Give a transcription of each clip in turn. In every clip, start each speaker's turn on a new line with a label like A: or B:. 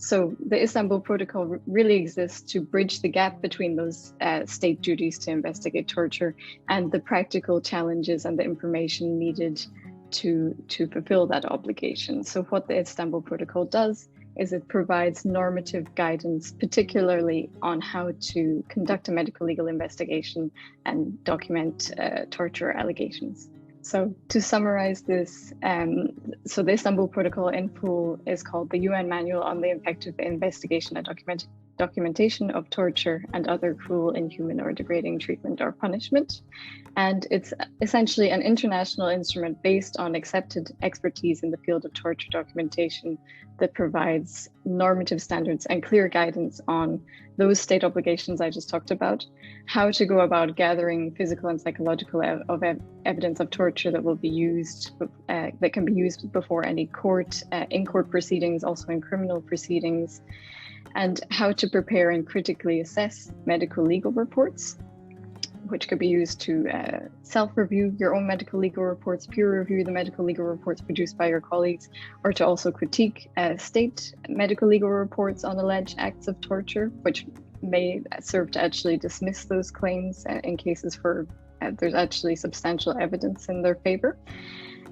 A: So the Istanbul Protocol really exists to bridge the gap between those state duties to investigate torture and the practical challenges and the information needed to fulfill that obligation. So what the Istanbul Protocol does is it provides normative guidance, particularly on how to conduct a medical legal investigation and document torture allegations. So to summarize this, so the Istanbul Protocol in full is called the UN Manual on the Effective Investigation and Documentation of Torture and Other Cruel, Inhuman, or Degrading Treatment or Punishment. And it's essentially an international instrument based on accepted expertise in the field of torture documentation that provides normative standards and clear guidance on those state obligations I just talked about, how to go about gathering physical and psychological evidence of torture that will be used, that can be used before any court, in court proceedings, also in criminal proceedings, and how to prepare and critically assess medical legal reports, which could be used to self-review your own medical legal reports, peer review the medical legal reports produced by your colleagues, or to also critique state medical legal reports on alleged acts of torture, which may serve to actually dismiss those claims in cases where there's actually substantial evidence in their favor.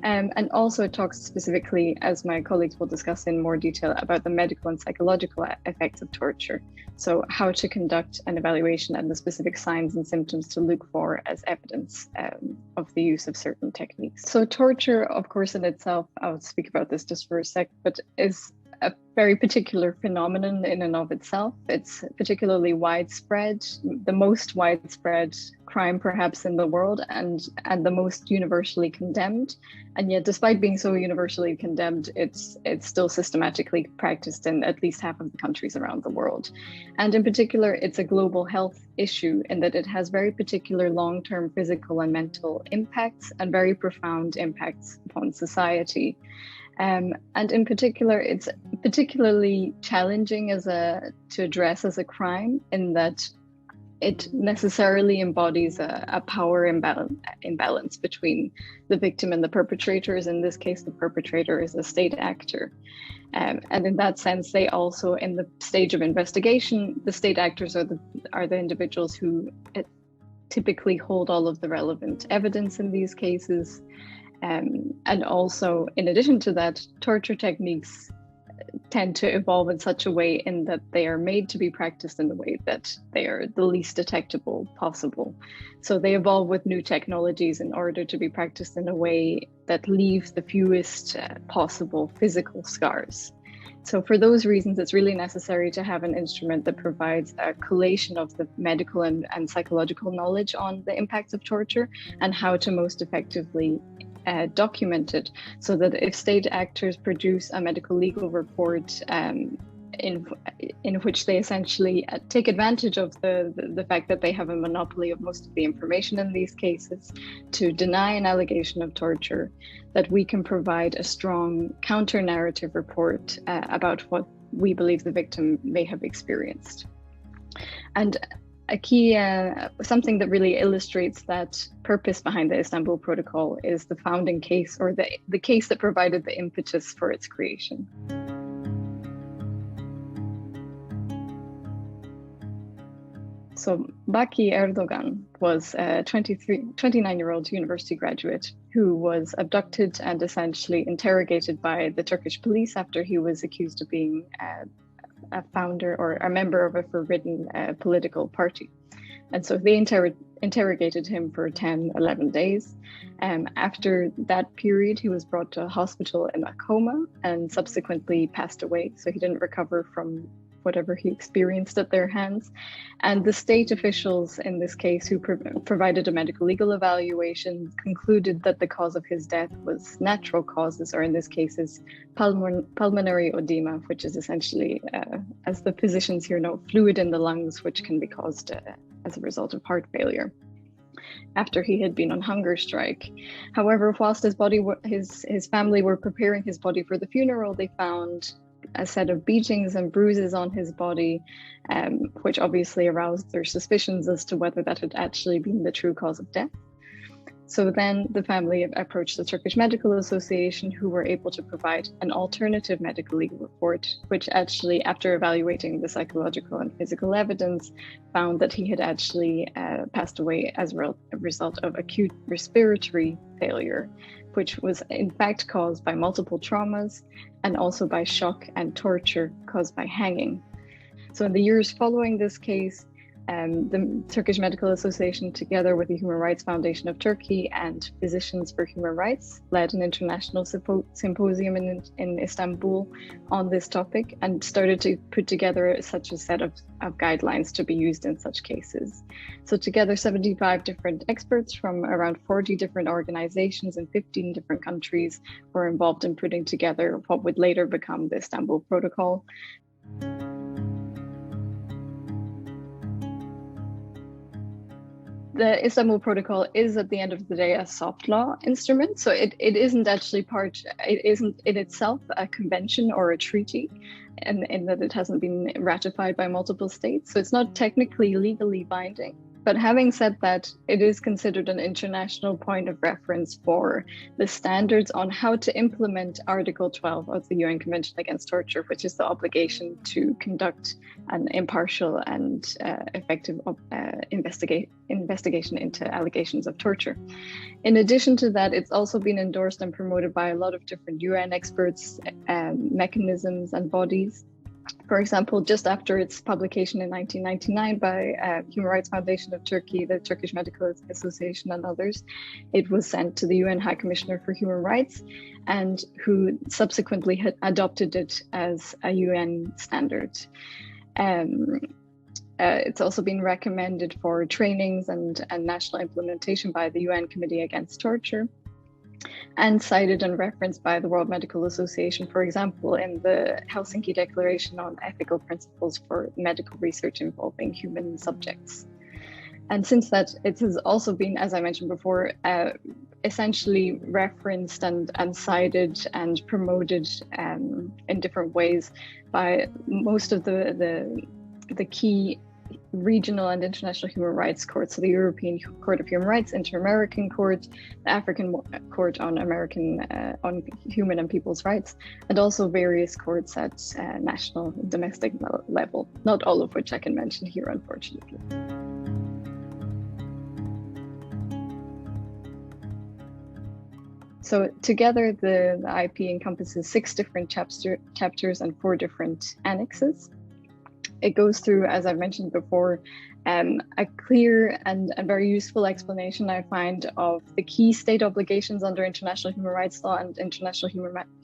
A: And also it talks specifically, as my colleagues will discuss in more detail, about the medical and psychological effects of torture. So how to conduct an evaluation and the specific signs and symptoms to look for as evidence of the use of certain techniques. So torture, of course, in itself, I'll speak about this just for a sec, but is a very particular phenomenon in and of itself. It's particularly widespread, the most widespread crime perhaps in the world, and the most universally condemned. And yet, despite being so universally condemned, it's still systematically practiced in at least half of the countries around the world. And in particular, it's a global health issue in that it has very particular long-term physical and mental impacts and very profound impacts upon society. And in particular, it's particularly challenging to address as a crime in that it necessarily embodies a power imbalance between the victim and the perpetrators. In this case, the perpetrator is a state actor. And in that sense, they also, in the stage of investigation, the state actors are the individuals who typically hold all of the relevant evidence in these cases. And also, in addition to that, torture techniques tend to evolve in such a way in that they are made to be practiced in the way that they are the least detectable possible. So they evolve with new technologies in order to be practiced in a way that leaves the fewest possible physical scars. So for those reasons, it's really necessary to have an instrument that provides a collation of the medical and psychological knowledge on the impacts of torture and how to most effectively documented, so that if state actors produce a medical legal report in which they essentially take advantage of the fact that they have a monopoly of most of the information in these cases to deny an allegation of torture, that we can provide a strong counter-narrative report about what we believe the victim may have experienced. And a key, something that really illustrates that purpose behind the Istanbul Protocol is the founding case, or the case that provided the impetus for its creation. So Baki Erdogan was a 29-year-old university graduate who was abducted and essentially interrogated by the Turkish police after he was accused of being a founder or a member of a forbidden political party. And so they interrogated him for 11 days. After that period, he was brought to a hospital in a coma and subsequently passed away. So he didn't recover from whatever he experienced at their hands. And the state officials in this case who provided a medical legal evaluation concluded that the cause of his death was natural causes, or in this case is pulmonary edema, which is essentially, as the physicians here know, fluid in the lungs, which can be caused as a result of heart failure, after he had been on hunger strike. However, whilst his family were preparing his body for the funeral, they found a set of beatings and bruises on his body, which obviously aroused their suspicions as to whether that had actually been the true cause of death. So then the family approached the Turkish Medical Association, who were able to provide an alternative medical legal report, which actually, after evaluating the psychological and physical evidence, found that he had actually passed away as a result of acute respiratory failure, which was in fact caused by multiple traumas and also by shock and torture caused by hanging. So in the years following this case, the Turkish Medical Association, together with the Human Rights Foundation of Turkey and Physicians for Human Rights, led an international symposium in Istanbul on this topic and started to put together such a set of guidelines to be used in such cases. So together, 75 different experts from around 40 different organizations in 15 different countries were involved in putting together what would later become the Istanbul Protocol. The Istanbul Protocol is, at the end of the day, a soft law instrument. So it isn't actually it isn't in itself a convention or a treaty, in that it hasn't been ratified by multiple states. So it's not technically legally binding. But having said that, it is considered an international point of reference for the standards on how to implement Article 12 of the UN Convention Against Torture, which is the obligation to conduct an impartial and effective investigation into allegations of torture. In addition to that, it's also been endorsed and promoted by a lot of different UN experts, mechanisms and bodies. For example, just after its publication in 1999 by Human Rights Foundation of Turkey, the Turkish Medical Association and others, it was sent to the UN High Commissioner for Human Rights, and who subsequently had adopted it as a UN standard. It's also been recommended for trainings and national implementation by the UN Committee Against Torture, and cited and referenced by the World Medical Association, for example, in the Helsinki Declaration on Ethical Principles for Medical Research Involving Human Subjects. And since that, it has also been, as I mentioned before, essentially referenced and cited and promoted in different ways by most of the key regional and international human rights courts. So the European Court of Human Rights, Inter-American Court, the African Court on on Human and People's Rights, and also various courts at national domestic level, not all of which I can mention here, unfortunately. So together, the IP encompasses 6 different chapters and 4 different annexes. It goes through, as I've mentioned before, a clear and very useful explanation, I find, of the key state obligations under international human rights law and international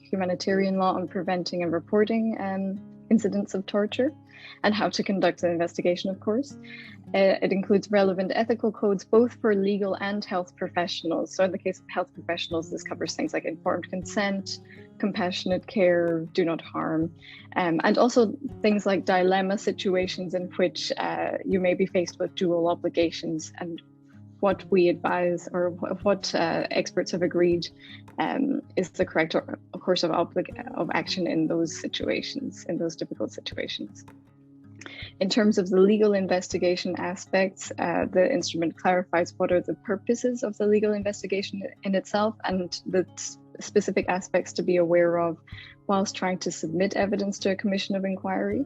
A: humanitarian law on preventing and reporting incidents of torture, and how to conduct an investigation, of course. It includes relevant ethical codes, both for legal and health professionals. So in the case of health professionals, this covers things like informed consent, compassionate care, do not harm, and also things like dilemma situations in which you may be faced with dual obligations, and what we advise, or what experts have agreed is the correct course of action in those situations, in those difficult situations. In terms of the legal investigation aspects, the instrument clarifies what are the purposes of the legal investigation in itself and the specific aspects to be aware of whilst trying to submit evidence to a commission of inquiry.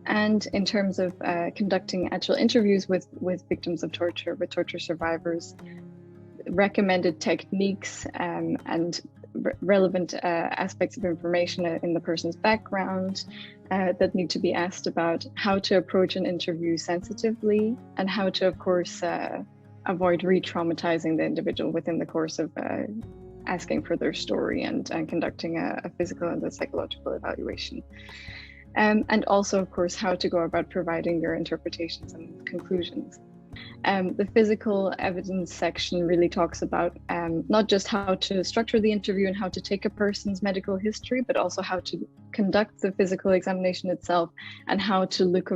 A: And in terms of conducting actual interviews with victims of torture, with torture survivors, recommended techniques and relevant aspects of information in the person's background that need to be asked about, how to approach an interview sensitively, and how to, of course, avoid re-traumatizing the individual within the course of asking for their story and conducting a physical and a psychological evaluation. And also, of course, how to go about providing your interpretations and conclusions. The physical evidence section really talks about not just how to structure the interview and how to take a person's medical history, but also how to conduct the physical examination itself, and how to look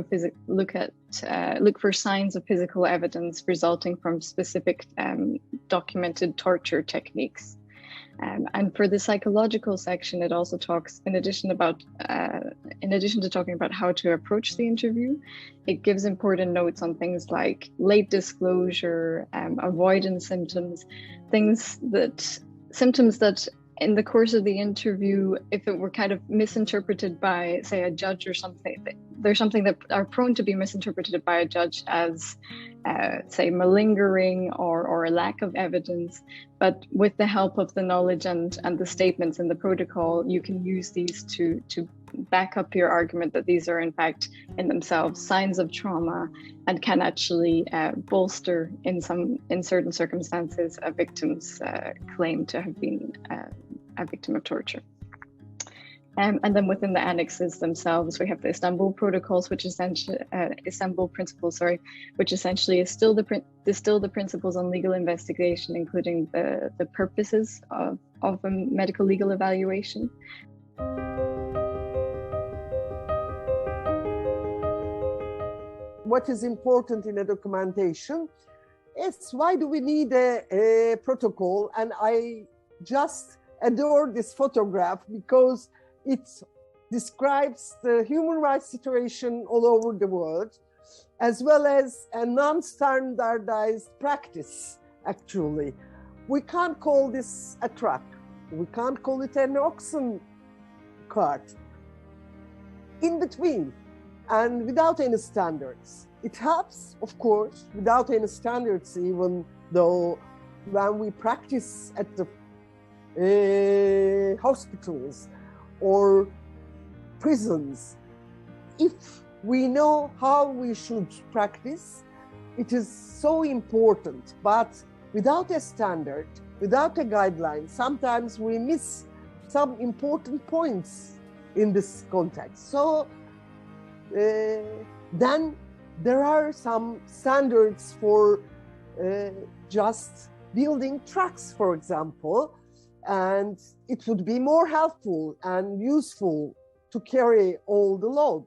A: for signs of physical evidence resulting from specific documented torture techniques. And for the psychological section, it also talks, in addition to talking about how to approach the interview, it gives important notes on things like late disclosure, avoidance symptoms, symptoms that in the course of the interview, if it were kind of misinterpreted by, say, a judge or something, there's something that are prone to be misinterpreted by a judge as, say, malingering or a lack of evidence. But with the help of the knowledge and the statements in the protocol, you can use these to back up your argument that these are in fact in themselves signs of trauma and can actually bolster in certain circumstances a victim's claim to have been a victim of torture. And then within the annexes themselves, we have the Istanbul Protocols, which essentially Istanbul Principles, which essentially distill the principles on legal investigation, including the purposes of a medical legal evaluation.
B: What is important in a documentation is why do we need a protocol? And I just adore this photograph because it describes the human rights situation all over the world, as well as a non-standardized practice, actually. We can't call this a truck. We can't call it an oxen cart. In between, and without any standards. It helps, of course, without any standards, even though when we practice at the hospitals or prisons, if we know how we should practice, it is so important. But without a standard, without a guideline, sometimes we miss some important points in this context. So then there are some standards for just building trucks, for example, and it would be more helpful and useful to carry all the load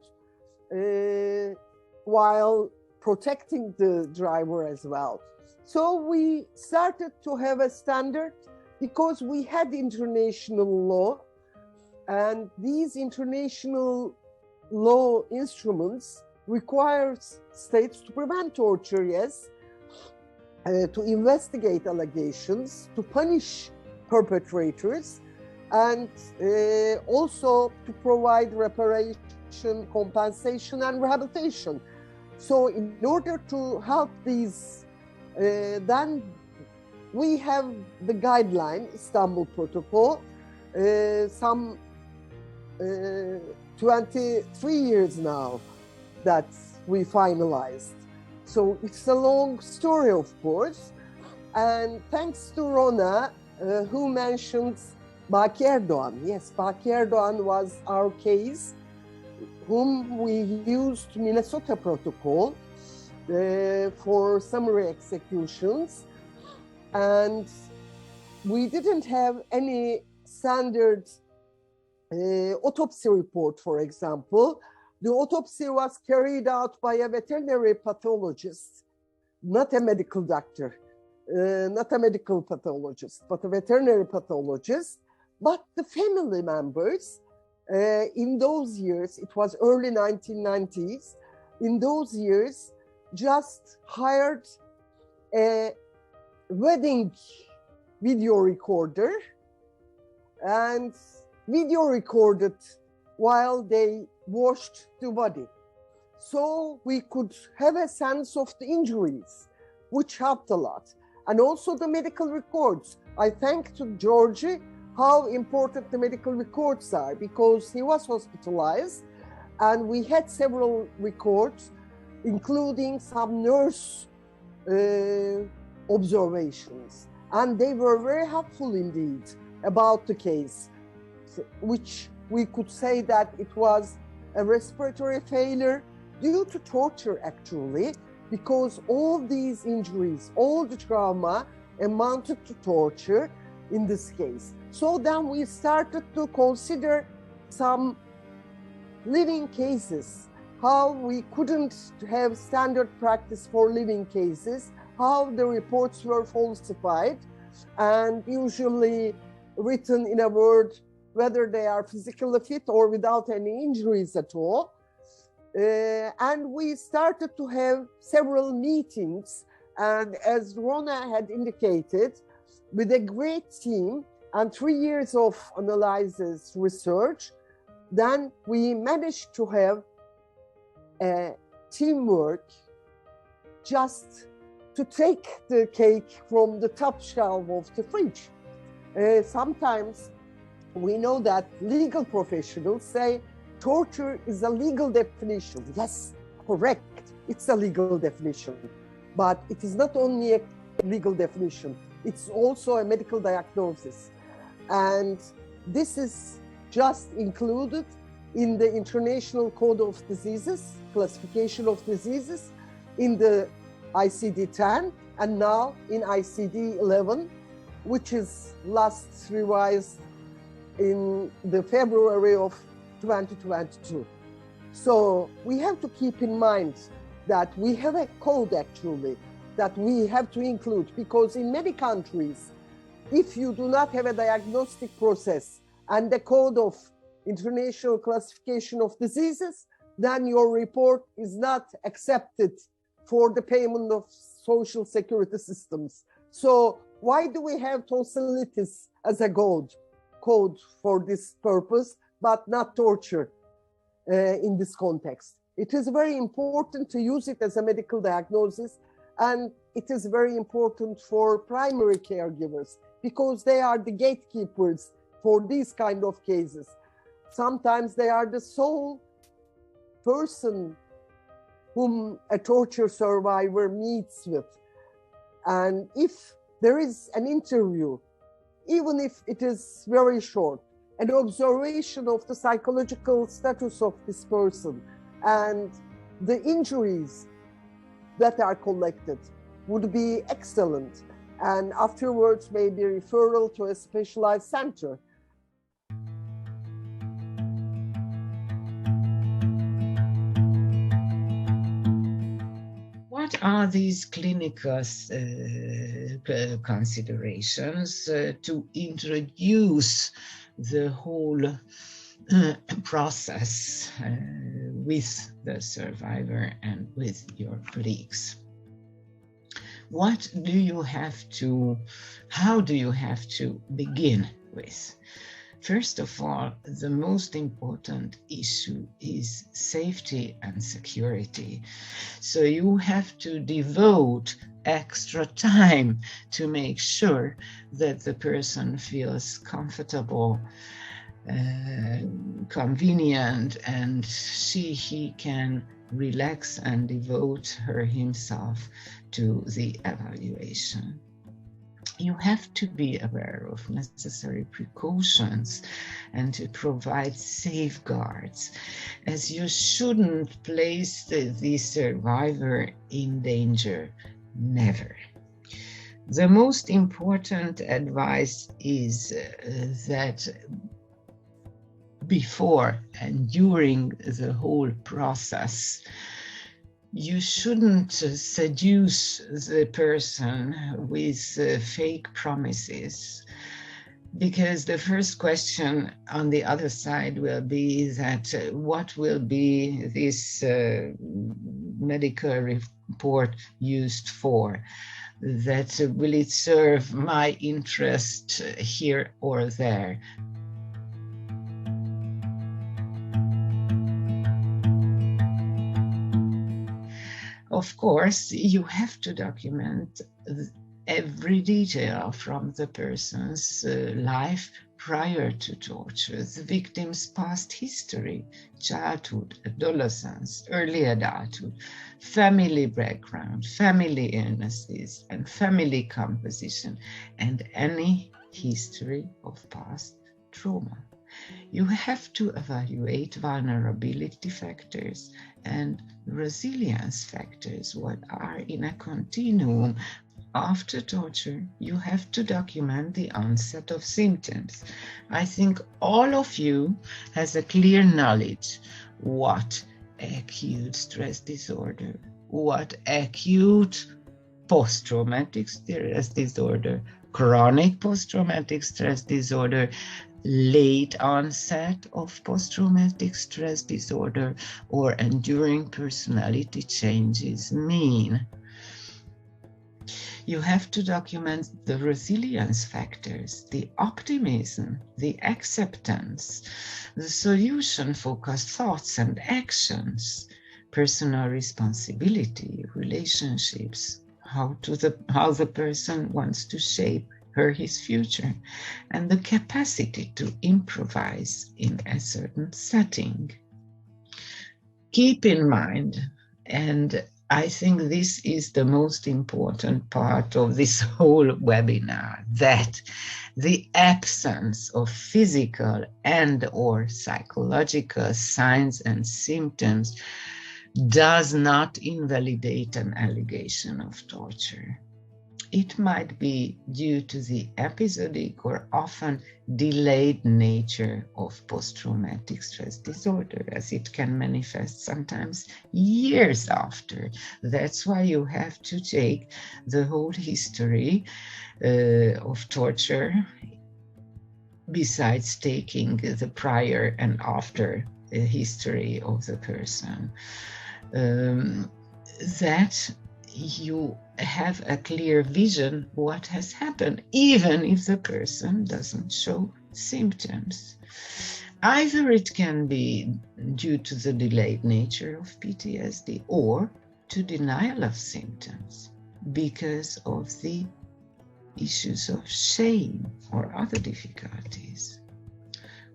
B: while protecting the driver as well. So we started to have a standard because we had international law, and these international law instruments requires states to prevent torture, yes, to investigate allegations, to punish perpetrators, and also to provide reparation, compensation, and rehabilitation. So in order to help these, then we have the guideline, Istanbul Protocol, some 23 years now that we finalized. So it's a long story, of course. And thanks to Rona, who mentions Baki Erdoğan. Yes, Baki Erdoğan was our case, whom we used Minnesota Protocol for summary executions. And we didn't have any standard autopsy report, for example. The autopsy was carried out by a veterinary pathologist, not a medical doctor, not a medical pathologist, but a veterinary pathologist. But the family members, in those years, it was early 1990s, in those years, just hired a wedding video recorder and video recorded while they washed the body. So we could have a sense of the injuries, which helped a lot. And also the medical records. I thank to Georgie how important the medical records are, because he was hospitalized and we had several records, including some nurse observations. And they were very helpful indeed about the case, which we could say that it was a respiratory failure due to torture, actually, because all these injuries, all the trauma amounted to torture in this case. So then we started to consider some living cases, how we couldn't have standard practice for living cases, how the reports were falsified, and usually written in a word, whether they are physically fit or without any injuries at all. And we started to have several meetings. And as Rona had indicated, with a great team and 3 years of analysis research, then we managed to have a teamwork just to take the cake from the top shelf of the fridge. Sometimes we know that legal professionals say torture is a legal definition. Yes, correct, it's a legal definition. But it is not only a legal definition, it's also a medical diagnosis. And this is just included in the International Code of Diseases, classification of diseases, in the ICD-10, and now in ICD-11, which is last revised in the February of 2022. So we have to keep in mind that we have a code actually that we have to include, because in many countries, if you do not have a diagnostic process and the code of International Classification of Diseases, then your report is not accepted for the payment of social security systems. So why do we have tonsillitis as a code for this purpose, but not torture in this context? It is very important to use it as a medical diagnosis, and it is very important for primary caregivers because they are the gatekeepers for these kind of cases. Sometimes they are the sole person whom a torture survivor meets with. And if there is an interview, even if it is very short, an observation of the psychological status of this person and the injuries that are collected would be excellent. And afterwards, maybe referral to a specialized center.
C: What are these clinical considerations to introduce the whole process with the survivor and with your colleagues? What do you have to, how do you have to begin with? First of all, the most important issue is safety and security. So you have to devote extra time to make sure that the person feels comfortable, convenient, and he can relax and devote himself to the evaluation. You have to be aware of necessary precautions and to provide safeguards, as you shouldn't place the survivor in danger, never. The most important advice is that before and during the whole process, you shouldn't seduce the person with fake promises, because the first question on the other side will be that what will be this medical report used for? That will it serve my interest here or there? Of course, you have to document every detail from the person's life prior to torture, the victim's past history, childhood, adolescence, early adulthood, family background, family illnesses, and family composition, and any history of past trauma. You have to evaluate vulnerability factors and resilience factors, what are in a continuum. After torture, you have to document the onset of symptoms. I think all of you has a clear knowledge what acute stress disorder, what acute post-traumatic stress disorder, chronic post-traumatic stress disorder, late onset of post-traumatic stress disorder, or enduring personality changes mean? You have to document the resilience factors, the optimism, the acceptance, the solution-focused thoughts and actions, personal responsibility, relationships, how the person wants to shape his future, and the capacity to improvise in a certain setting. Keep in mind, and I think this is the most important part of this whole webinar, that the absence of physical and/or psychological signs and symptoms does not invalidate an allegation of torture. It might be due to the episodic or often delayed nature of post-traumatic stress disorder, as it can manifest sometimes years after. That's why you have to take the whole history of torture, besides taking the prior and after history of the person. That you have a clear vision what has happened, even if the person doesn't show symptoms. Either it can be due to the delayed nature of PTSD or to denial of symptoms because of the issues of shame or other difficulties.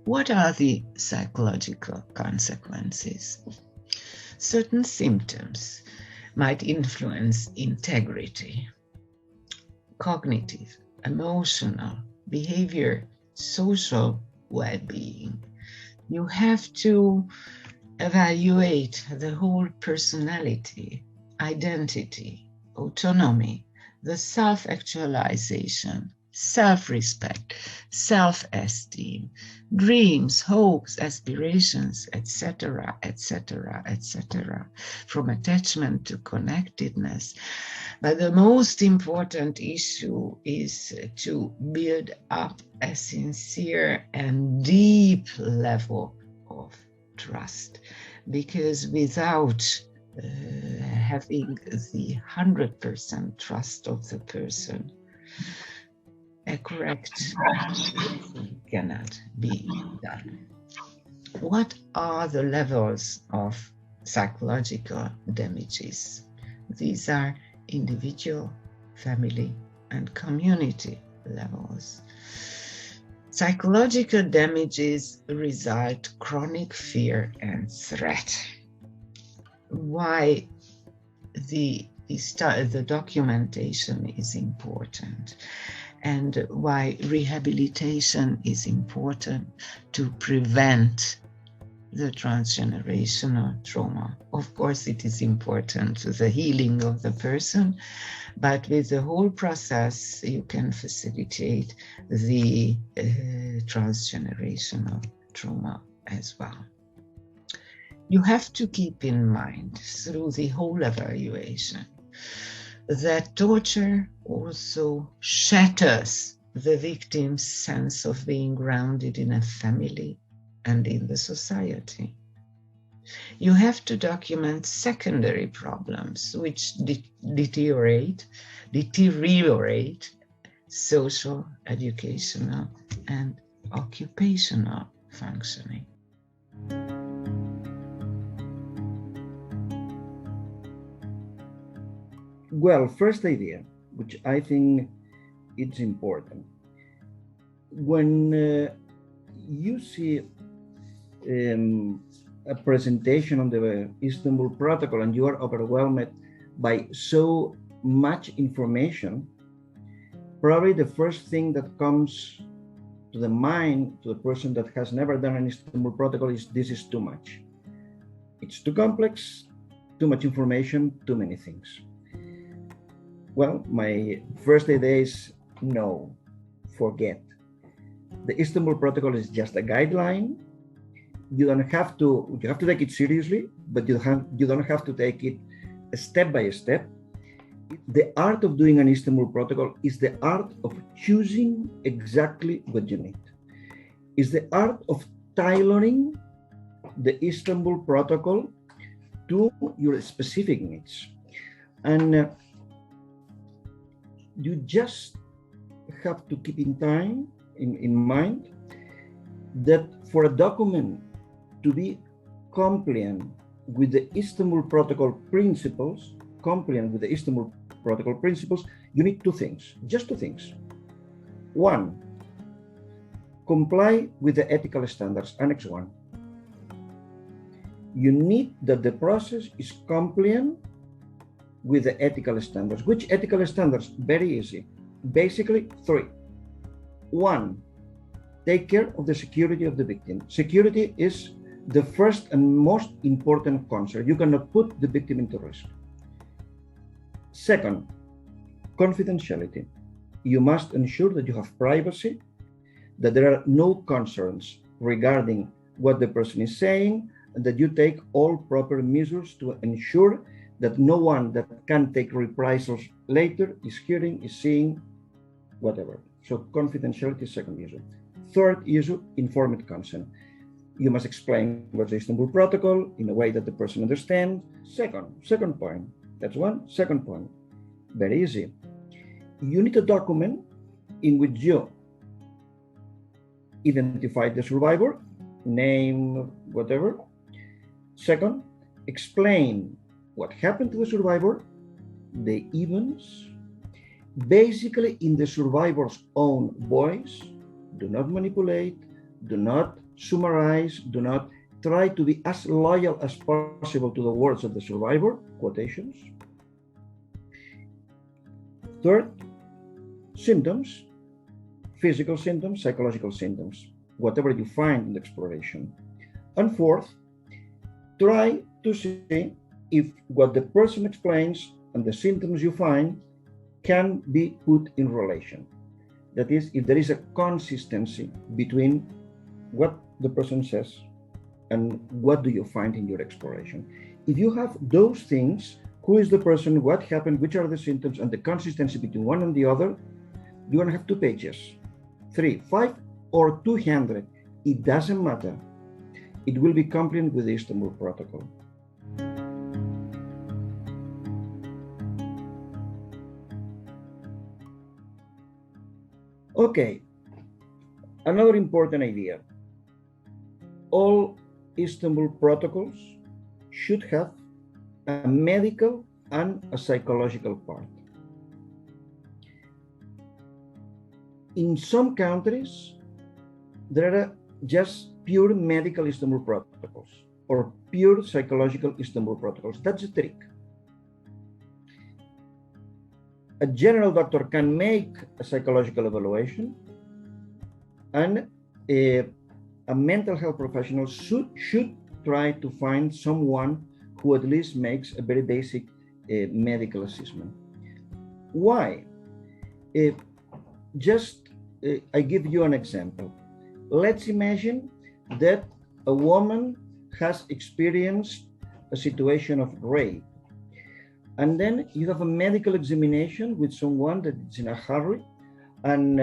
C: What are the psychological consequences? Certain symptoms might influence integrity, cognitive, emotional, behavior, social well-being. You have to evaluate the whole personality, identity, autonomy, the self-actualization, self-respect, self-esteem, dreams, hopes, aspirations, etc., etc., etc., from attachment to connectedness. But the most important issue is to build up a sincere and deep level of trust, because without having the 100% trust of the person, a correct cannot be done. What are the levels of psychological damages? These are individual, family, and community levels. Psychological damages result chronic fear and threat. Why the documentation is important, and why rehabilitation is important to prevent the transgenerational trauma. Of course, it is important to the healing of the person, but with the whole process, you can facilitate the transgenerational trauma as well. You have to keep in mind through the whole evaluation that torture also shatters the victim's sense of being grounded in a family and in the society. You have to document secondary problems which deteriorate social, educational, and occupational functioning.
D: Well, first idea, which I think it's important. When you see a presentation on the Istanbul Protocol and you are overwhelmed by so much information, probably the first thing that comes to the mind to the person that has never done an Istanbul Protocol is this is too much. It's too complex, too much information, too many things. Well, my first idea is no, forget. The Istanbul Protocol is just a guideline. You have to take it seriously, but you don't have to take it step by step. The art of doing an Istanbul Protocol is the art of choosing exactly what you need. It's the art of tailoring the Istanbul Protocol to your specific needs. And you just have to keep in mind that for a document to be compliant with the Istanbul Protocol principles, you need two things, just two things. One, comply with the ethical standards, Annex 1. You need that the process is compliant with the ethical standards. Which ethical standards? Very easy. Basically, three. One, take care of the security of the victim. Security is the first and most important concern. You cannot put the victim into risk. Second, confidentiality. You must ensure that you have privacy, that there are no concerns regarding what the person is saying, and that you take all proper measures to ensure that no one that can take reprisals later is hearing, is seeing, whatever. So confidentiality is second issue. Third issue, informed consent. You must explain what's the Istanbul Protocol in a way that the person understands. Second point, that's one. Second point, very easy. You need a document in which you identify the survivor, name, whatever. Second, explain what happened to the survivor, the events, basically in the survivor's own voice. Do not manipulate, do not summarize, do not try to be as loyal as possible to the words of the survivor, quotations. Third, symptoms, physical symptoms, psychological symptoms, whatever you find in the exploration. And fourth, try to see if what the person explains and the symptoms you find can be put in relation. That is, if there is a consistency between what the person says and what do you find in your exploration. If you have those things, who is the person, what happened, which are the symptoms, and the consistency between one and the other, you're going to have 2 pages, 3, 5, or 200. It doesn't matter. It will be compliant with the Istanbul Protocol. Okay, another important idea. All Istanbul protocols should have a medical and a psychological part. In some countries, there are just pure medical Istanbul protocols or pure psychological Istanbul protocols. That's the trick. A general doctor can make a psychological evaluation, and a mental health professional should try to find someone who at least makes a very basic medical assessment. Why? I give you an example. Let's imagine that a woman has experienced a situation of rape, and then you have a medical examination with someone that is in a hurry and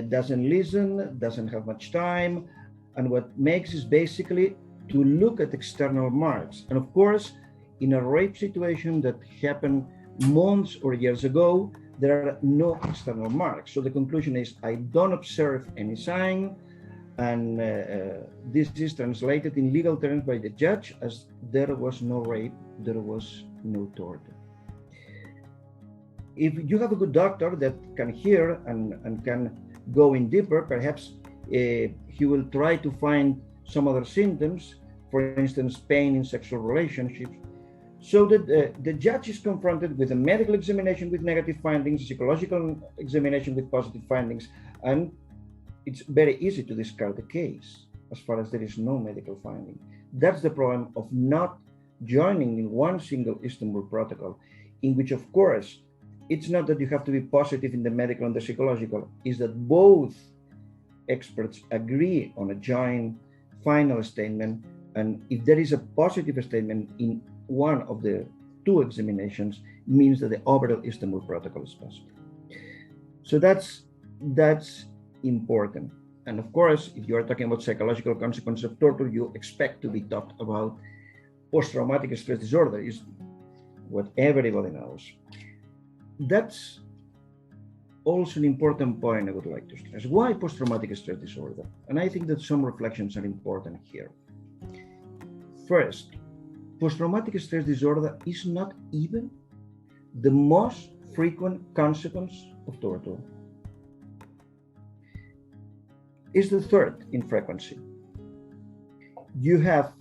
D: doesn't listen, doesn't have much time, and what makes is basically to look at external marks. And of course, in a rape situation that happened months or years ago, there are no external marks. So the conclusion is, I don't observe any sign, and this is translated in legal terms by the judge as there was no rape, there was no torture. If you have a good doctor that can hear and can go in deeper, perhaps he will try to find some other symptoms, for instance, pain in sexual relationships, so that the judge is confronted with a medical examination with negative findings, a psychological examination with positive findings, and it's very easy to discard the case as far as there is no medical finding. That's the problem of not joining in one single Istanbul Protocol, in which, of course, it's not that you have to be positive in the medical and the psychological, is that both experts agree on a joint final statement. And if there is a positive statement in one of the two examinations, means that the overall Istanbul Protocol is possible. So that's important. And of course, if you are talking about psychological consequences of torture, you expect to be talked about post-traumatic stress disorder, is what everybody knows. That's also an important point I would like to stress. Why post-traumatic stress disorder? And I think that some reflections are important here. First, post-traumatic stress disorder is not even the most frequent consequence of torture. It's the third in frequency. You have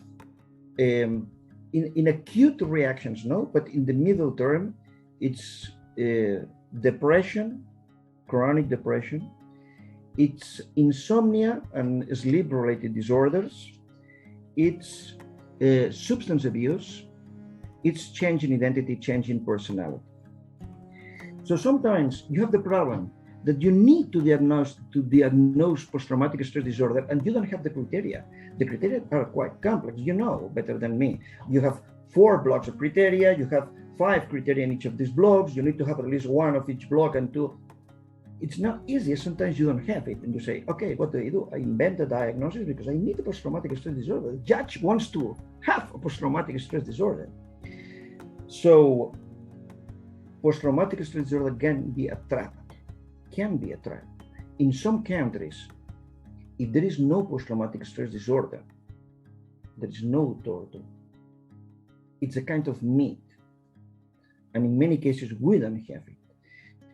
D: in acute reactions, no, but in the middle term, it's depression, chronic depression, it's insomnia and sleep-related disorders, it's substance abuse, it's change in identity, change in personality. So sometimes you have the problem that you need to diagnose post-traumatic stress disorder, and you don't have the criteria. The criteria are quite complex. You know better than me. You have 4 blocks of criteria. You have 5 criteria in each of these blocks. You need to have at least 1 of each block and 2. It's not easy. Sometimes you don't have it, and you say, "Okay, what do? I invent a diagnosis because I need a post-traumatic stress disorder." The judge wants to have a post-traumatic stress disorder. So, post-traumatic stress disorder can be a trap. In some countries, if there is no post-traumatic stress disorder, there is no torture. It's a kind of myth. And in many cases, we don't have it.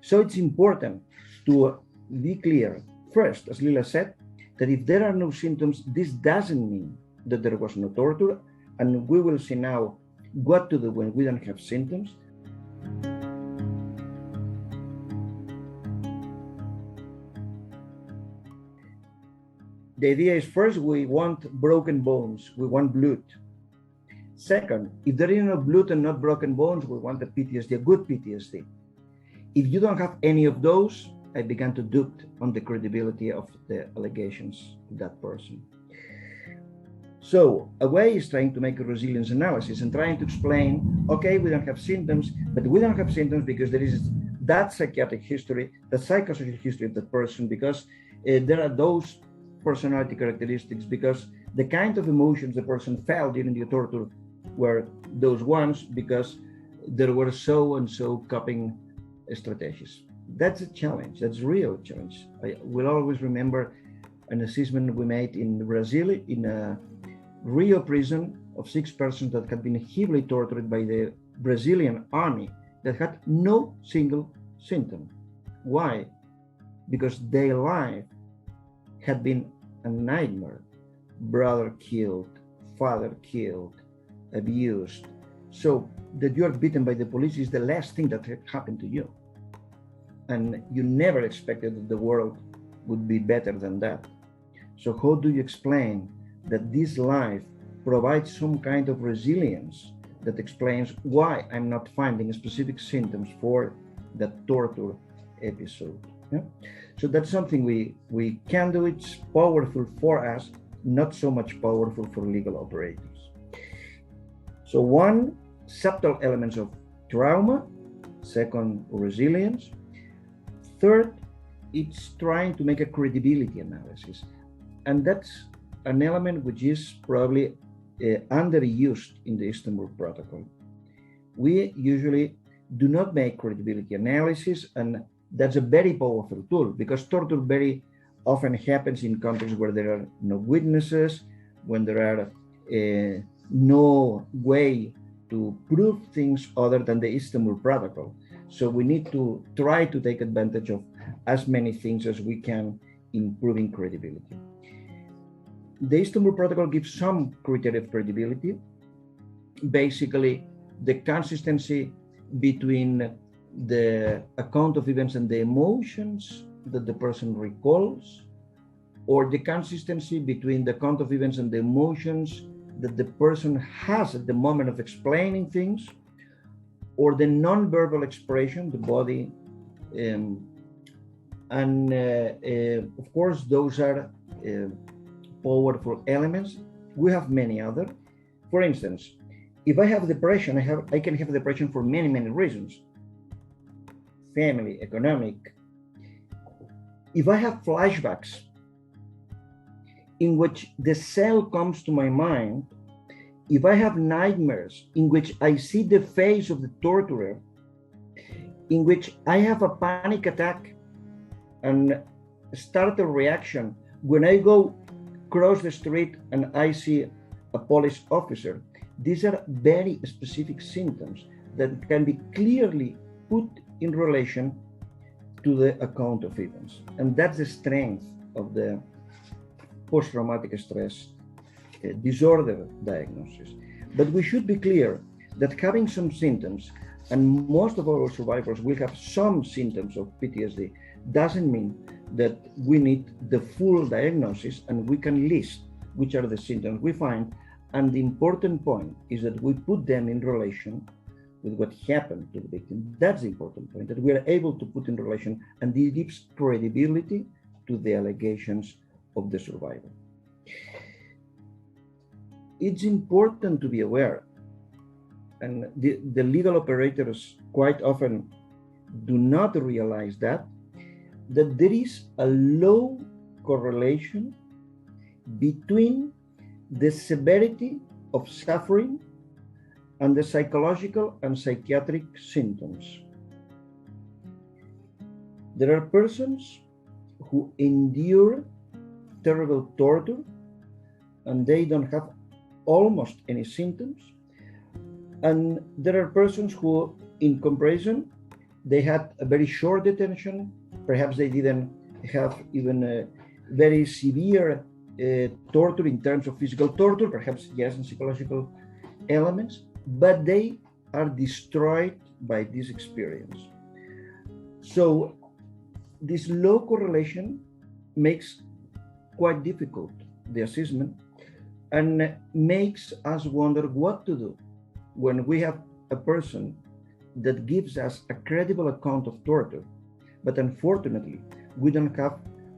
D: So it's important to be clear, first, as Lila said, that if there are no symptoms, this doesn't mean that there was no torture. And we will see now what to do when we don't have symptoms. The idea is, first, we want broken bones, we want blood. Second, if there is no blood and not broken bones, we want a PTSD, a good PTSD. If you don't have any of those, I began to doubt on the credibility of the allegations of that person. So a way is trying to make a resilience analysis and trying to explain, okay, we don't have symptoms, but we don't have symptoms because there is that psychiatric history, the psychosocial history of that person, because there are those personality characteristics, because the kind of emotions the person felt during the torture were those ones, because there were so and so coping strategies. That's a challenge. That's a real challenge. I will always remember an assessment we made in Brazil in a Rio prison of 6 persons that had been heavily tortured by the Brazilian army that had no single symptom. Why? Because their life had been a nightmare. Brother killed, father killed, abused. So that you are beaten by the police is the last thing that had happened to you. And you never expected that the world would be better than that. So how do you explain that this life provides some kind of resilience that explains why I'm not finding specific symptoms for that torture episode? Yeah? So that's something we can do. It's powerful for us, not so much powerful for legal operators. So one, subtle elements of trauma. Second, resilience. Third, it's trying to make a credibility analysis. And that's an element which is probably underused in the Istanbul Protocol. We usually do not make credibility analysis, and that's a very powerful tool because torture very often happens in contexts where there are no witnesses, when there are no way to prove things other than the Istanbul Protocol. So we need to try to take advantage of as many things as we can in proving credibility. The Istanbul Protocol gives some criteria of credibility. Basically, the consistency between the account of events and the emotions that the person recalls, or the consistency between the account of events and the emotions that the person has at the moment of explaining things, or the non-verbal expression, the body. Of course, those are powerful elements. We have many other. For instance, If I have depression, I can have depression for many, many reasons. Family, economic. If I have flashbacks in which the cell comes to my mind, if I have nightmares in which I see the face of the torturer, in which I have a panic attack and start a reaction when I go cross the street and I see a police officer, these are very specific symptoms that can be clearly put in relation to the account of events. And that's the strength of the post-traumatic stress disorder diagnosis. But we should be clear that having some symptoms, and most of our survivors will have some symptoms of PTSD, doesn't mean that we need the full diagnosis, and we can list which are the symptoms we find. And the important point is that we put them in relation with what happened to the victim. That's the important point, that we are able to put in relation, and this gives credibility to the allegations of the survivor. It's important to be aware, and the legal operators quite often do not realize that there is a low correlation between the severity of suffering and the psychological and psychiatric symptoms. There are persons who endure terrible torture and they don't have almost any symptoms. And there are persons who, in comparison, they had a very short detention. Perhaps they didn't have even a very severe torture in terms of physical torture, perhaps yes, and psychological elements, but they are destroyed by this experience. So this low correlation makes quite difficult the assessment and makes us wonder what to do when we have a person that gives us a credible account of torture, but unfortunately we don't have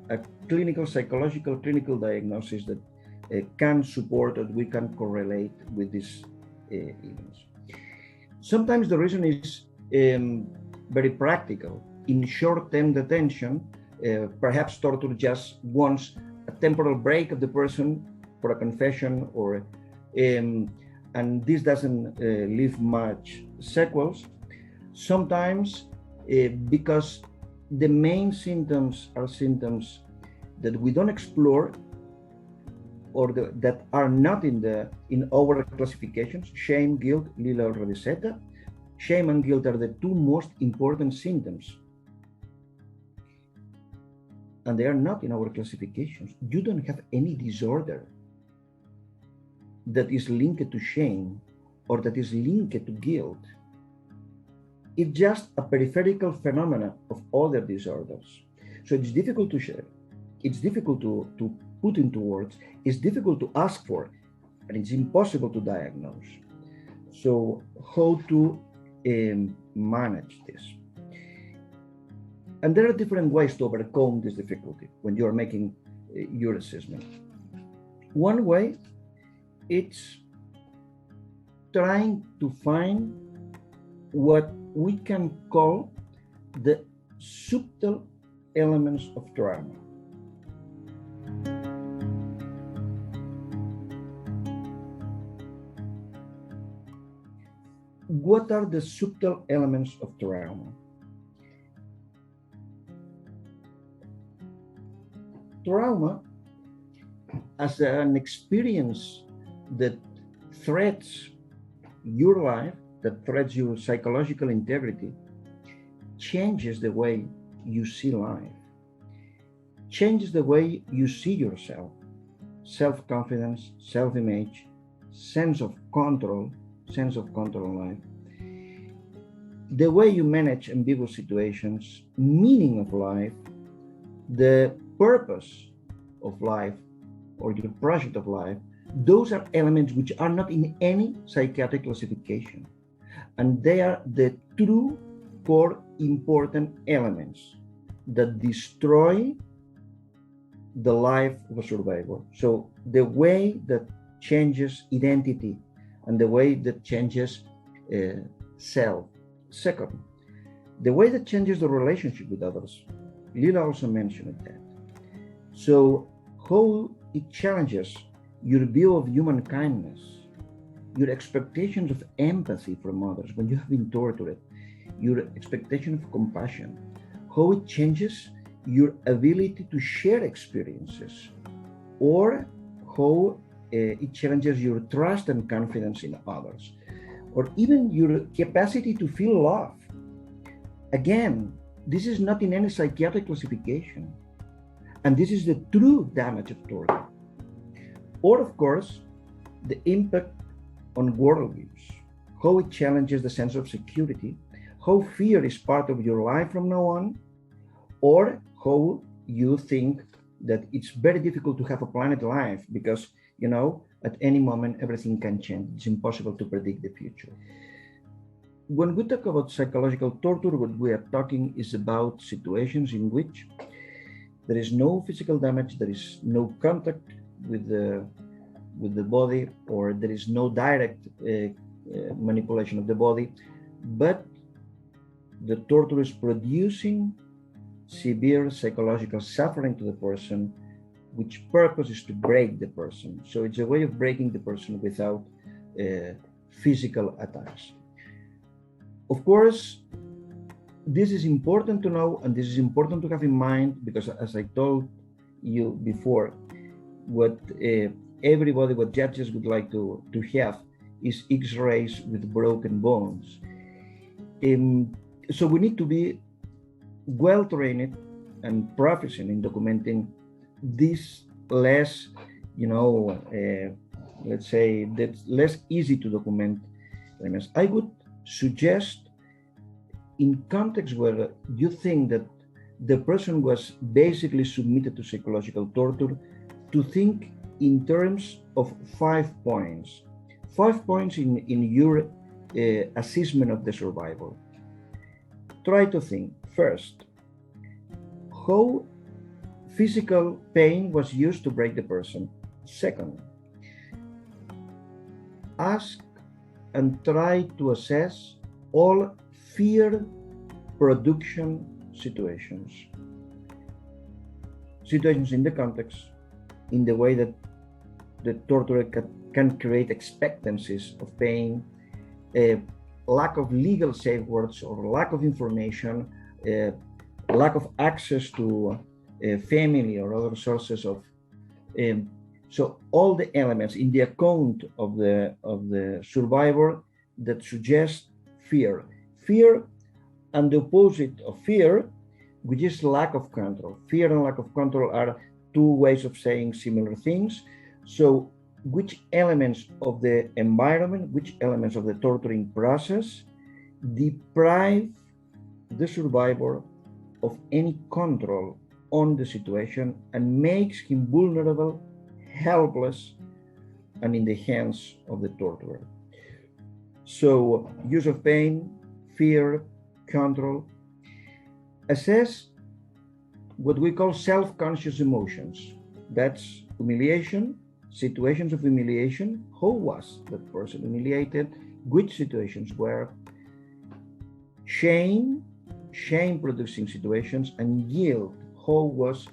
D: a clinical, psychological, clinical diagnosis that can support or we can correlate with these events. Sometimes the reason is very practical. In short-term detention, perhaps torture just wants a temporal break of the person for a confession, or and this doesn't leave much sequels. Sometimes because the main symptoms are symptoms that we don't explore, or that are not in our classifications. Shame, guilt, Lila already said that. Shame and guilt are the two most important symptoms, and they are not in our classifications. You don't have any disorder that is linked to shame or that is linked to guilt. It's just a peripheral phenomena of other disorders. So it's difficult to share. It's difficult to put into words. It's difficult to ask for, and it's impossible to diagnose. So how to manage this? And there are different ways to overcome this difficulty when you are making your assessment. One way, it's trying to find what we can call the subtle elements of trauma. What are the subtle elements of trauma? Trauma as an experience that threats your life, that threats your psychological integrity, changes the way you see life, changes the way you see yourself, self-confidence, self-image, sense of control in life, the way you manage ambiguous situations, meaning of life, the purpose of life or your project of life. Those are elements which are not in any psychiatric classification, and they are the true core important elements that destroy the life of a survivor. So the way that changes identity and the way that changes self. Second, the way that changes the relationship with others. Lila also mentioned that. So how it challenges your view of human kindness, your expectations of empathy from others when you have been tortured, your expectation of compassion, how it changes your ability to share experiences, or how it challenges your trust and confidence in others, or even your capacity to feel love. Again, this is not in any psychiatric classification, and this is the true damage of torture. Or, of course, the impact on worldviews, how it challenges the sense of security, how fear is part of your life from now on, or how you think that it's very difficult to have a planet life because, you know, at any moment everything can change. It's impossible to predict the future. When we talk about psychological torture, what we are talking is about situations in which there is no physical damage, there is no contact with the body, or there is no direct manipulation of the body, but the torture is producing severe psychological suffering to the person, which purpose is to break the person. So it's a way of breaking the person without physical attacks. Of course, this is important to know, and this is important to have in mind, because as I told you before, what judges would like to have is X-rays with broken bones. So we need to be well trained and proficient in documenting these less, let's say, that's less easy to document elements. I would suggest, in context where you think that the person was basically submitted to psychological torture, to think in terms of 5 points. 5 points in your assessment of the survivor. Try to think, first, how physical pain was used to break the person. Second, ask and try to assess all fear production situations. Situations in the context, in the way that the torturer can create expectancies of pain, lack of legal safeguards or lack of information, lack of access to family or other sources of. So all the elements in the account of the survivor that suggest fear. Fear and the opposite of fear, which is lack of control. Fear and lack of control are two ways of saying similar things. So which elements of the environment, which elements of the torturing process deprive the survivor of any control on the situation and makes him vulnerable, helpless, and in the hands of the torturer. So use of pain, fear, control. Assess what we call self-conscious emotions. That's humiliation, situations of humiliation. How was that person humiliated? Which situations were? Shame producing situations, and guilt. How was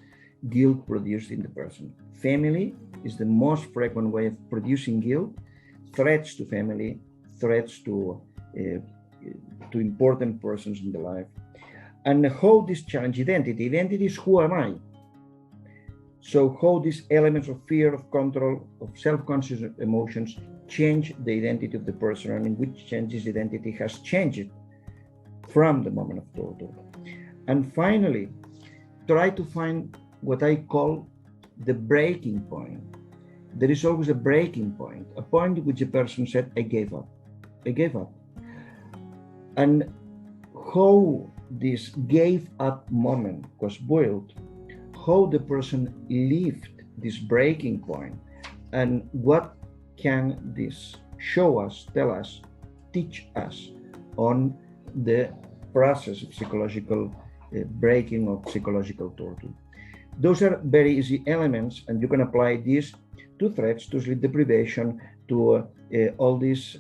D: guilt produced in the person? Family is the most frequent way of producing guilt. Threats to family, threats to important persons in the life. And how this challenge identity. Identity is who am I? So how these elements of fear, of control, of self-conscious emotions change the identity of the person, and in which changes identity has changed from the moment of torture. And finally, try to find what I call the breaking point. There is always a breaking point, a point at which a person said, I gave up. I gave up. And how this gave up moment was boiled, how the person lived this breaking point, and what can this show us, tell us, teach us on the process of psychological breaking of psychological torture. Those are very easy elements, and you can apply these to threats, to sleep deprivation, to all these,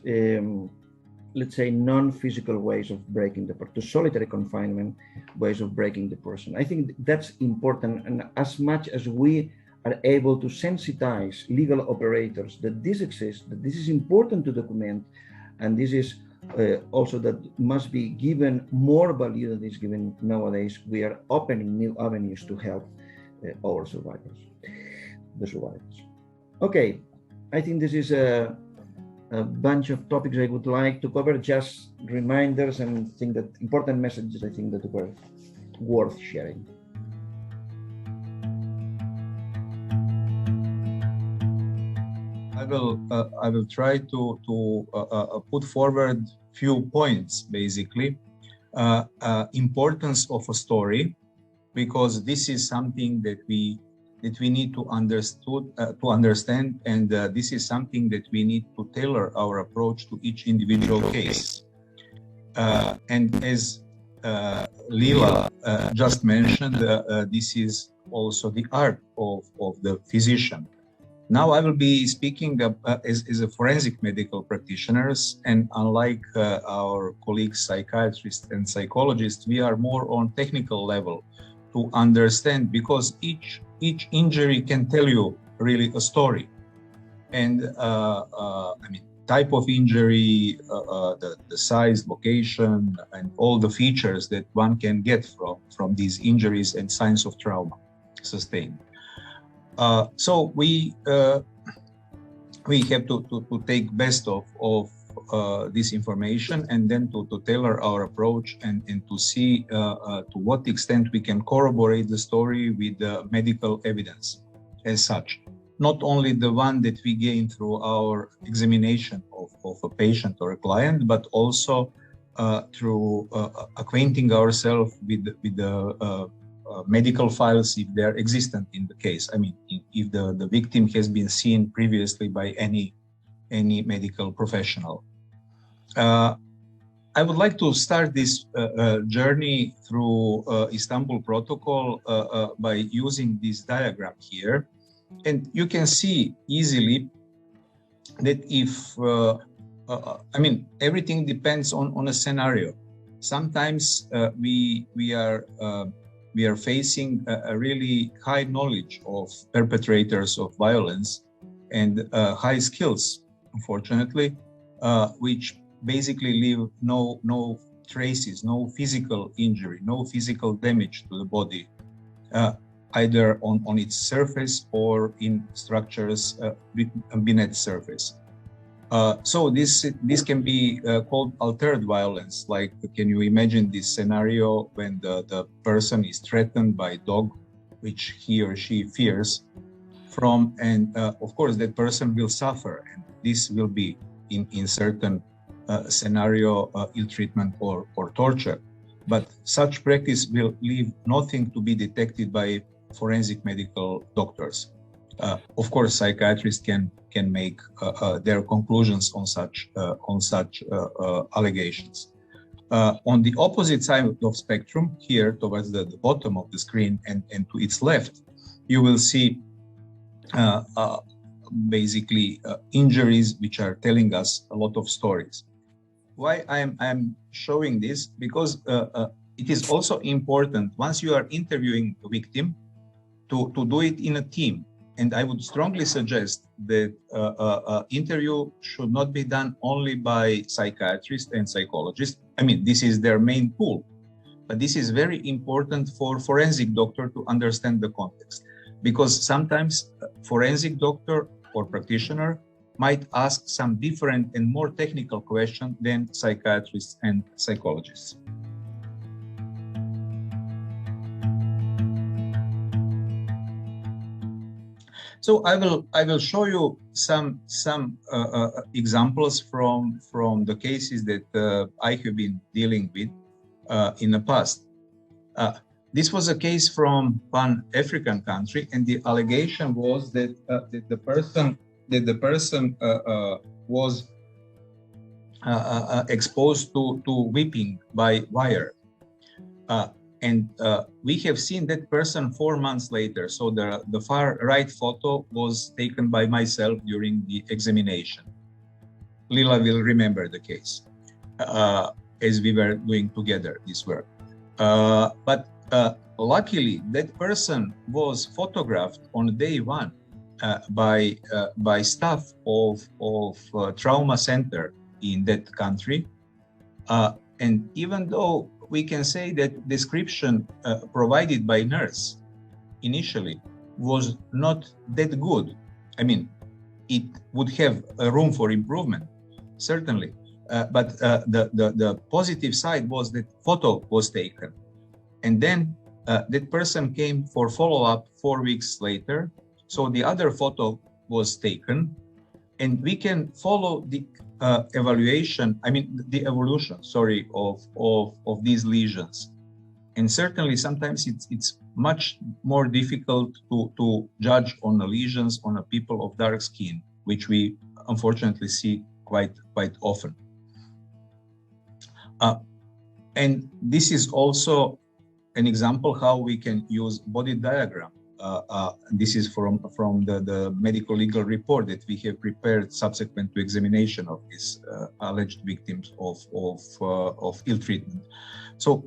D: let's say, non-physical ways of breaking the person, to solitary confinement ways of breaking the person. I think that's important, and as much as we are able to sensitize legal operators that this exists, that this is important to document, and this is also that must be given more value than is given nowadays, we are opening new avenues to help our survivors, the survivors. Okay, I think this is a bunch of topics I would like to cover, just reminders and think that important messages I think that were worth sharing.
E: I will try to put forward few points, basically. Importance of a story, because this is something that we need to understand, and this is something that we need to tailor our approach to each individual case. And as Lila just mentioned, this is also the art of the physician. Now I will be speaking as a forensic medical practitioners, and unlike our colleagues, psychiatrists and psychologists, we are more on technical level to understand, because each injury can tell you really a story. And I mean, type of injury, the size, location, and all the features that one can get from these injuries and signs of trauma sustained. So we have to take best of this information, and then to tailor our approach and to see to what extent we can corroborate the story with the medical evidence as such. Not only the one that we gain through our examination of a patient or a client, but also through acquainting ourselves with the medical files, if they are existent in the case. I mean, if the victim has been seen previously by any medical professional. I would like to start this journey through Istanbul Protocol by using this diagram here. And you can see easily that if, I mean, everything depends on a scenario. Sometimes we are facing a really high knowledge of perpetrators of violence and high skills, unfortunately, which basically leave no traces, no physical injury, no physical damage to the body, either on its surface or in structures beneath surface. So this can be called altered violence. Like, can you imagine this scenario when the person is threatened by a dog, which he or she fears from, and of course that person will suffer, and this will be in certain scenario ill treatment or torture. But such practice will leave nothing to be detected by forensic medical doctors. Of course, psychiatrists can make their conclusions on such allegations. On the opposite side of the spectrum, here towards the bottom of the screen and to its left, you will see basically injuries which are telling us a lot of stories. Why I'm showing this? Because it is also important, once you are interviewing a victim, to do it in a team. And I would strongly suggest that interview should not be done only by psychiatrists and psychologists. I mean, this is their main pool, but this is very important for forensic doctor to understand the context, because sometimes forensic doctor or practitioner might ask some different and more technical question than psychiatrists and psychologists. So I will show you some examples from the cases that I have been dealing with in the past. This was a case from one African country, and the allegation was that the person was exposed to whipping by wire. And we have seen that person 4 months later. So the far right photo was taken by myself during the examination. Lila will remember the case as we were doing together this work. But luckily, that person was photographed on day one by staff of trauma center in that country. And even though we can say that description provided by nurse initially was not that good, I mean, it would have a room for improvement, certainly. But the positive side was that photo was taken. And then that person came for follow-up 4 weeks later. So the other photo was taken. And we can follow the evolution of these lesions. And certainly sometimes it's much more difficult to judge on the lesions on a people of dark skin, which we unfortunately see quite often. And this is also an example how we can use body diagram. This is from the medical legal report that we have prepared subsequent to examination of these alleged victims of ill treatment. So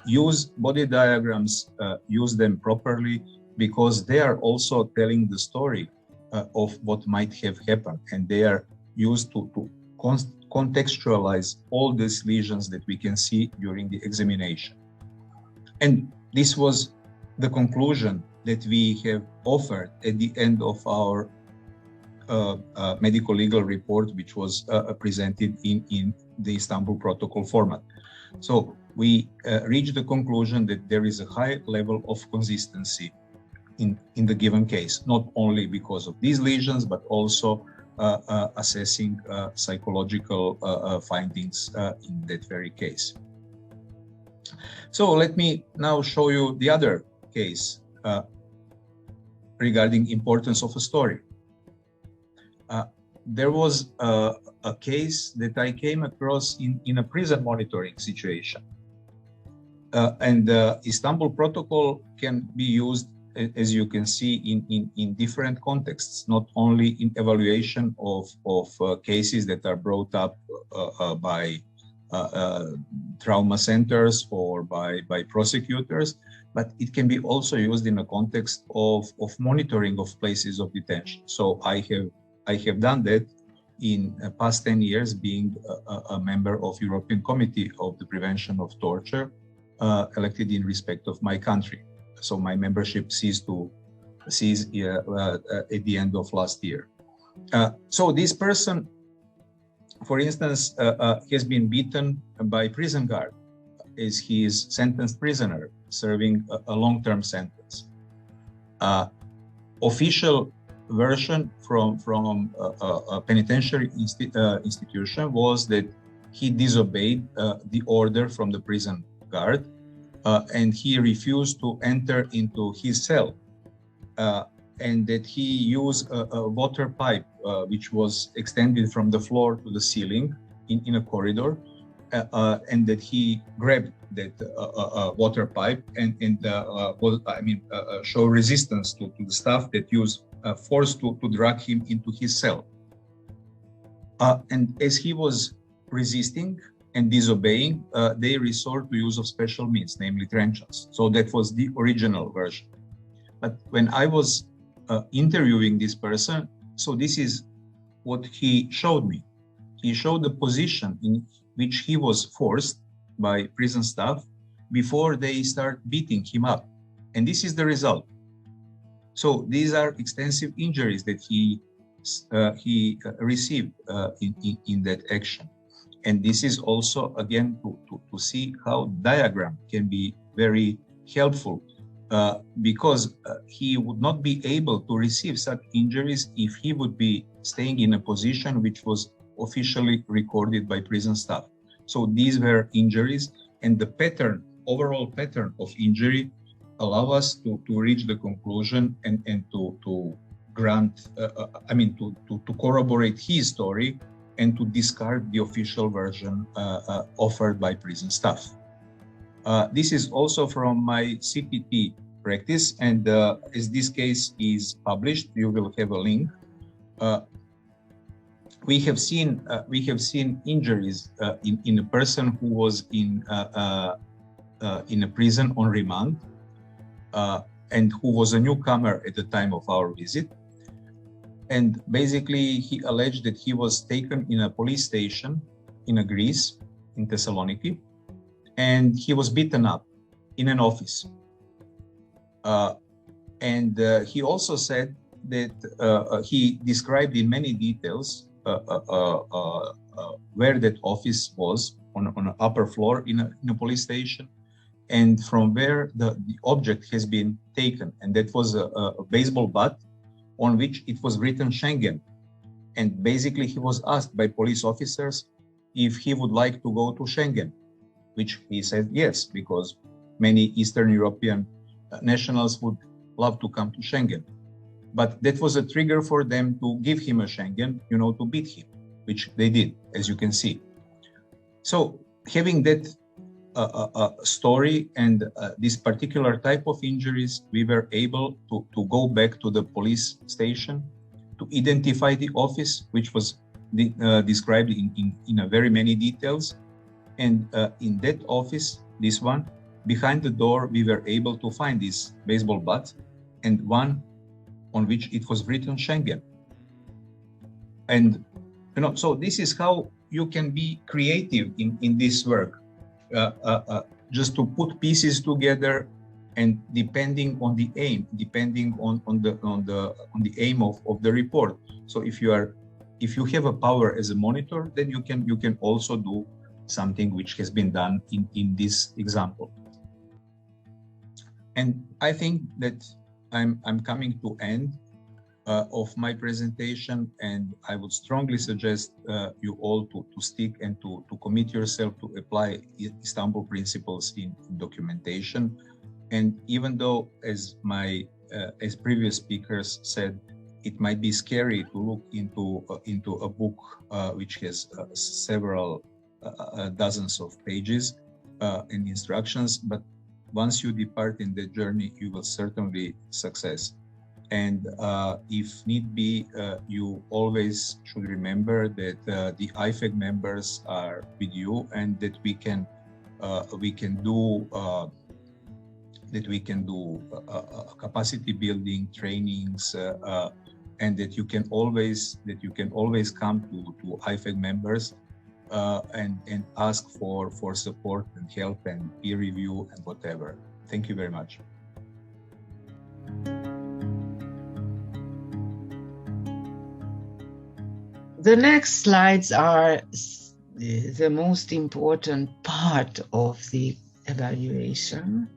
E: use body diagrams, use them properly, because they are also telling the story of what might have happened, and they are used to contextualize all these lesions that we can see during the examination. And this was the conclusion that we have offered at the end of our medical legal report, which was presented in the Istanbul Protocol format. So we reached the conclusion that there is a high level of consistency in the given case, not only because of these lesions, but also assessing psychological findings in that very case. So let me now show you the other case regarding importance of a story. There was a case that I came across in a prison monitoring situation. And the Istanbul Protocol can be used, as you can see, in different contexts, not only in evaluation of cases that are brought up by trauma centers or by prosecutors, but it can be also used in a context of monitoring of places of detention. So I have done that in the past 10 years, being a member of European Committee of the Prevention of Torture, elected in respect of my country. So my membership ceased at the end of last year. So this person, for instance, has been beaten by prison guard as he is sentenced prisoner serving a long-term sentence. Official version from a penitentiary institution was that he disobeyed the order from the prison guard, and he refused to enter into his cell, and that he used a water pipe which was extended from the floor to the ceiling in a corridor, and that he grabbed that water pipe and show resistance to the staff that used force to drag him into his cell. And as he was resisting and disobeying, they resort to use of special means, namely truncheons. So that was the original version. But when I was interviewing this person, so this is what he showed me. He showed the position in which he was forced by prison staff before they start beating him up. And this is the result. So these are extensive injuries that he received in that action. And this is also, again, to see how diagram can be very helpful, because he would not be able to receive such injuries if he would be staying in a position which was officially recorded by prison staff. So these were injuries, and the pattern, overall pattern of injury, allow us to reach the conclusion and to grant, to corroborate his story and to discard the official version offered by prison staff. This is also from my CPT practice, and as this case is published, you will have a link. we have seen injuries in a person who was in a prison on remand and who was a newcomer at the time of our visit. And basically, he alleged that he was taken in a police station in Greece, in Thessaloniki, and he was beaten up in an office. And he also said that he described in many details where that office was on an upper floor in a police station, and from where the object has been taken. And that was a baseball bat on which it was written Schengen. And basically he was asked by police officers if he would like to go to Schengen, which he said yes, because many Eastern European nationals would love to come to Schengen. But that was a trigger for them to give him a Schengen, to beat him, which they did, as you can see. So having that story and this particular type of injuries, we were able to go back to the police station to identify the office, which was described in a very many details. And in that office, this one, behind the door, we were able to find this baseball bat and one on which it was written Schengen. And so this is how you can be creative in this work. Just to put pieces together, and depending on the aim, depending on the aim of the report. So if you have a power as a monitor, then you can also do something which has been done in this example. And I think that I'm coming to end of my presentation, and I would strongly suggest you all to stick and to commit yourself to apply Istanbul principles in documentation. And even though, as previous speakers said, it might be scary to look into a book which has several dozens of pages and instructions, but once you depart in the journey, you will certainly success. And if need be, you always should remember that the IFEG members are with you, and that we can do capacity building trainings, and that you can always come to IFEG members and ask for support and help and peer review and whatever. Thank you very much.
C: The next slides are the most important part of the evaluation.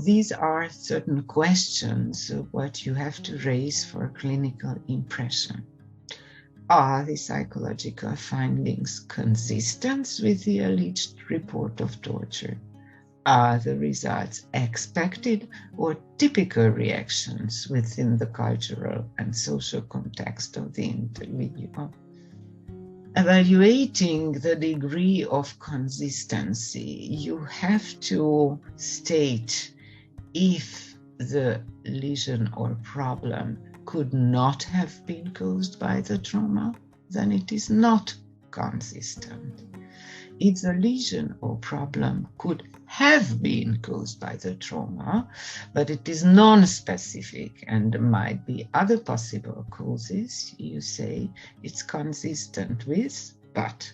C: These are certain questions of what you have to raise for clinical impression. Are the psychological findings consistent with the alleged report of torture? Are the results expected or typical reactions within the cultural and social context of the individual? Evaluating the degree of consistency, you have to state if the lesion or problem could not have been caused by the trauma, then it is not consistent. If the lesion or problem could have been caused by the trauma, but it is non-specific and might be other possible causes, you say it's consistent with, but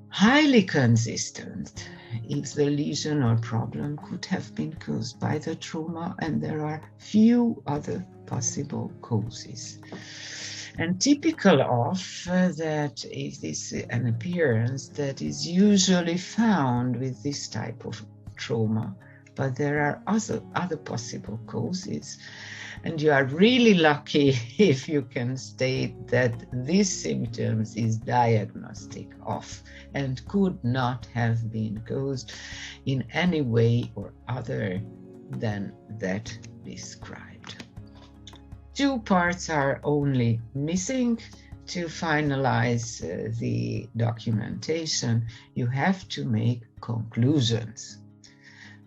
C: highly consistent if the lesion or problem could have been caused by the trauma and there are few other possible causes. And typical of that is this an appearance that is usually found with this type of trauma, but there are other possible causes. And you are really lucky if you can state that this symptoms is diagnostic of and could not have been caused in any way or other than that described. Two parts are only missing to finalize the documentation. You have to make conclusions.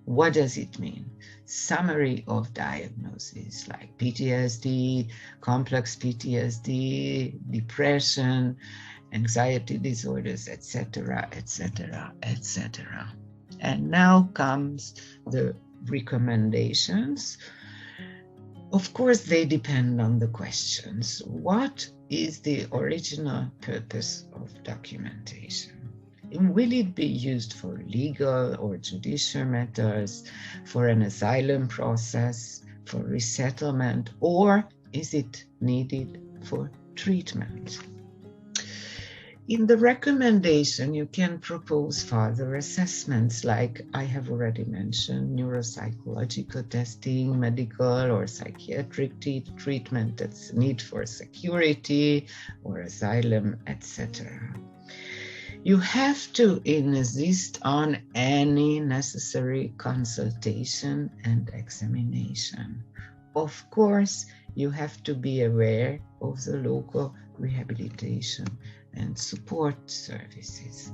C: What does it mean? Summary of diagnoses like PTSD, complex PTSD, depression, anxiety disorders, etc., etc., etc. And now comes the recommendations. Of course, they depend on the questions. What is the original purpose of documentation? Will it be used for legal or judicial matters, for an asylum process, for resettlement, or is it needed for treatment? In the recommendation, you can propose further assessments like I have already mentioned, neuropsychological testing, medical or psychiatric treatment that's need for security or asylum, etc. You have to insist on any necessary consultation and examination. Of course, you have to be aware of the local rehabilitation and support services.